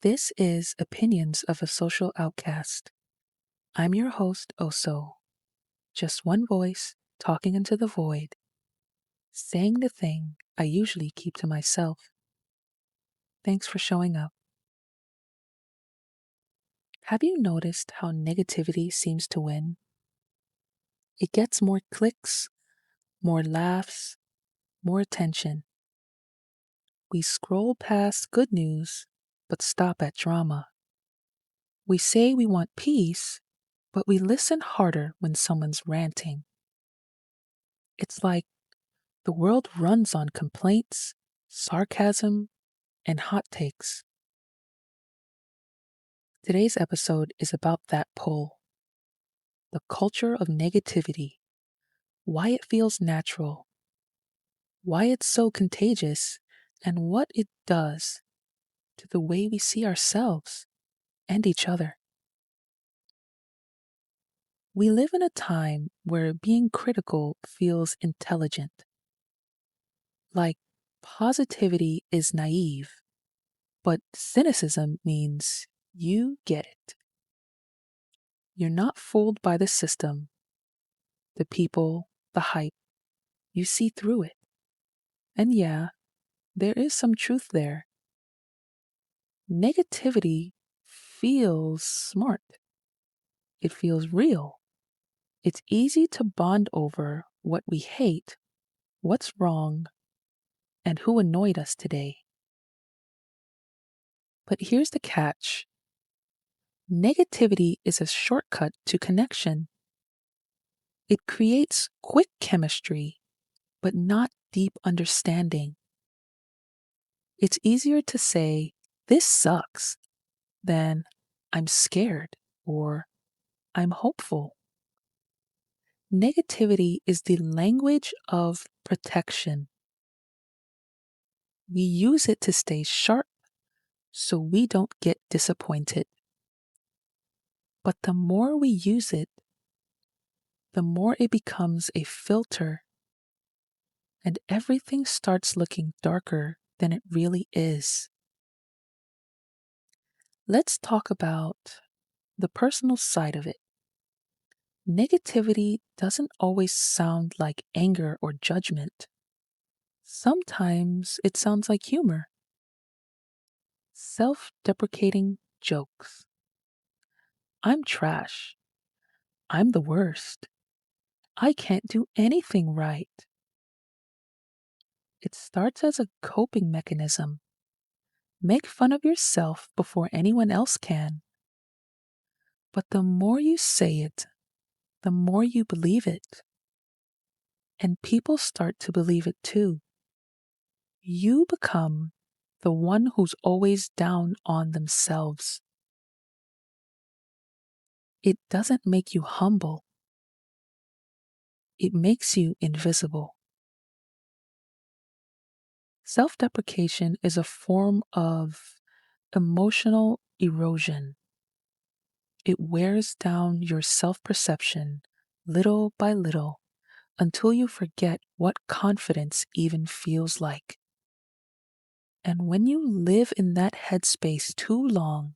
This is Opinions of a Social Outcast. I'm your host, Oso. Just one voice talking into the void, saying the thing I usually keep to myself. Thanks for showing up. Have you noticed how negativity seems to win? It gets more clicks, more laughs, more attention. We scroll past good news, but stop at drama. We say we want peace, but we listen harder when someone's ranting. It's like the world runs on complaints, sarcasm, and hot takes. Today's episode is about that pull, the culture of negativity, why it feels natural, why it's so contagious, and what it does to the way we see ourselves and each other. We live in a time where being critical feels intelligent, like positivity is naive, but cynicism means you get it. You're not fooled by the system, the people, the hype. You see through it. And yeah, there is some truth there. Negativity feels smart. It feels real. It's easy to bond over what we hate, what's wrong, and who annoyed us today. But here's the catch. Negativity is a shortcut to connection. It creates quick chemistry, but not deep understanding. It's easier to say, this sucks, than I'm scared or I'm hopeful. Negativity is the language of protection. We use it to stay sharp so we don't get disappointed. But the more we use it, the more it becomes a filter, and everything starts looking darker than it really is. Let's talk about the personal side of it. Negativity doesn't always sound like anger or judgment. Sometimes it sounds like humor, self-deprecating jokes. I'm trash. I'm the worst. I can't do anything right. It starts as a coping mechanism. Make fun of yourself before anyone else can. But the more you say it, the more you believe it. And people start to believe it too. You become the one who's always down on themselves. It doesn't make you humble. It makes you invisible. Self-deprecation is a form of emotional erosion. It wears down your self-perception little by little until you forget what confidence even feels like. And when you live in that headspace too long,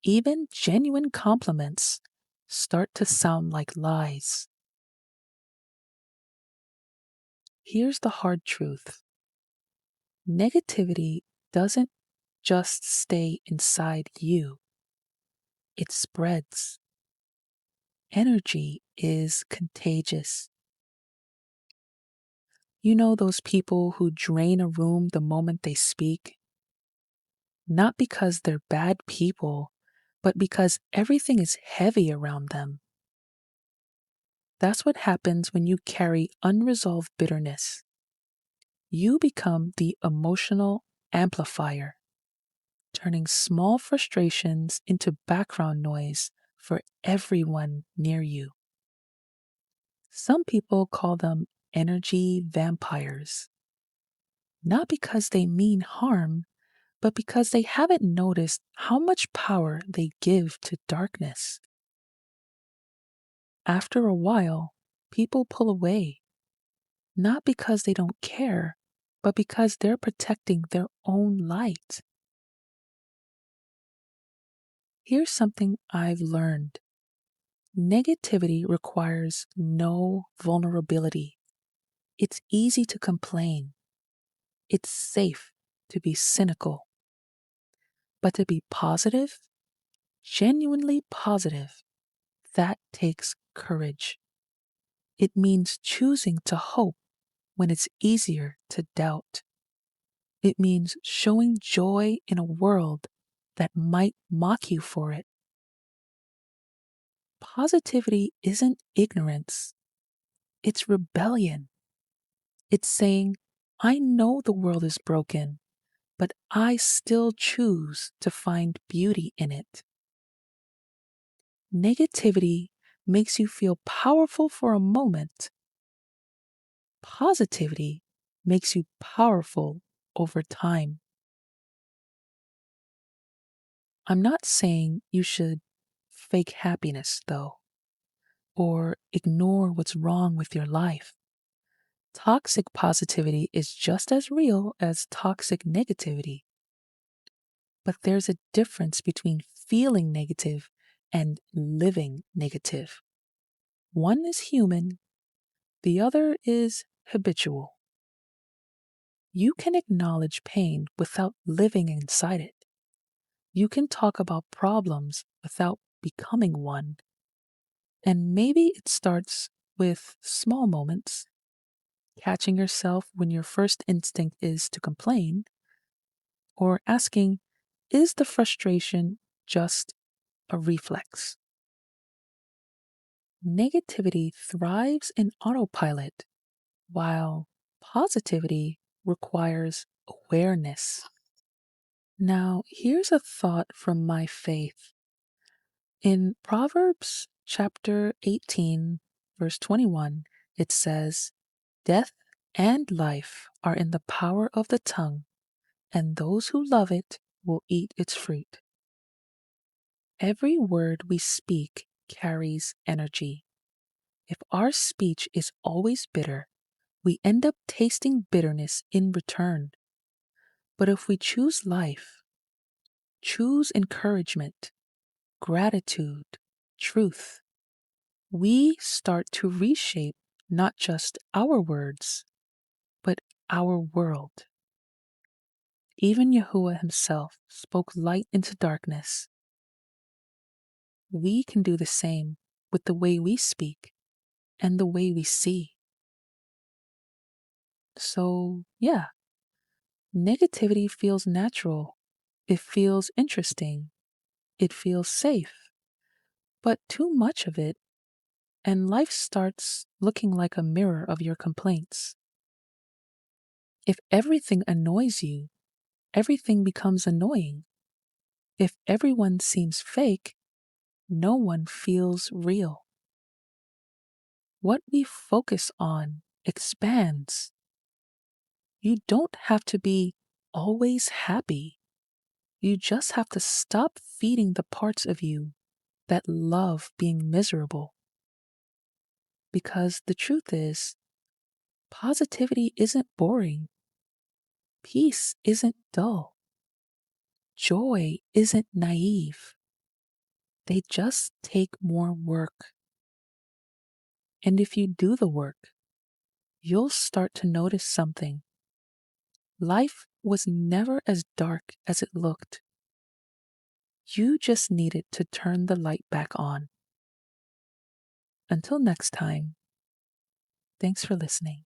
even genuine compliments start to sound like lies. Here's the hard truth. Negativity doesn't just stay inside you. It spreads. Energy is contagious. You know those people who drain a room the moment they speak? Not because they're bad people, but because everything is heavy around them. That's what happens when you carry unresolved bitterness. You become the emotional amplifier, turning small frustrations into background noise for everyone near you. Some people call them energy vampires, not because they mean harm, but because they haven't noticed how much power they give to darkness. After a while, people pull away, not because they don't care, but because they're protecting their own light. Here's something I've learned. Negativity requires no vulnerability. It's easy to complain. It's safe to be cynical. But to be positive, genuinely positive, that takes courage. It means choosing to hope when it's easier to doubt. It means showing joy in a world that might mock you for it. Positivity isn't ignorance, it's rebellion. It's saying, I know the world is broken, but I still choose to find beauty in it. Negativity makes you feel powerful for a moment. Positivity makes you powerful over time. I'm not saying you should fake happiness, though, or ignore what's wrong with your life. Toxic positivity is just as real as toxic negativity. But there's a difference between feeling negative and living negative. One is human, the other is habitual. You can acknowledge pain without living inside it. You can talk about problems without becoming one. And maybe it starts with small moments, catching yourself when your first instinct is to complain, or asking, is the frustration just a reflex? Negativity thrives in autopilot, while positivity requires awareness. Now, here's a thought from my faith. In Proverbs chapter 18, verse 21, it says, Death and life are in the power of the tongue, and those who love it will eat its fruit. Every word we speak carries energy. If our speech is always bitter, we end up tasting bitterness in return. But if we choose life, choose encouragement, gratitude, truth, we start to reshape not just our words, but our world. Even Yahuwah himself spoke light into darkness. We can do the same with the way we speak and the way we see. So, yeah, negativity feels natural. It feels interesting. It feels safe. But too much of it, and life starts looking like a mirror of your complaints. If everything annoys you, everything becomes annoying. If everyone seems fake, no one feels real. What we focus on expands. You don't have to be always happy. You just have to stop feeding the parts of you that love being miserable. Because the truth is, positivity isn't boring. Peace isn't dull. Joy isn't naive. They just take more work. And if you do the work, you'll start to notice something. Life was never as dark as it looked. You just needed to turn the light back on. Until next time, thanks for listening.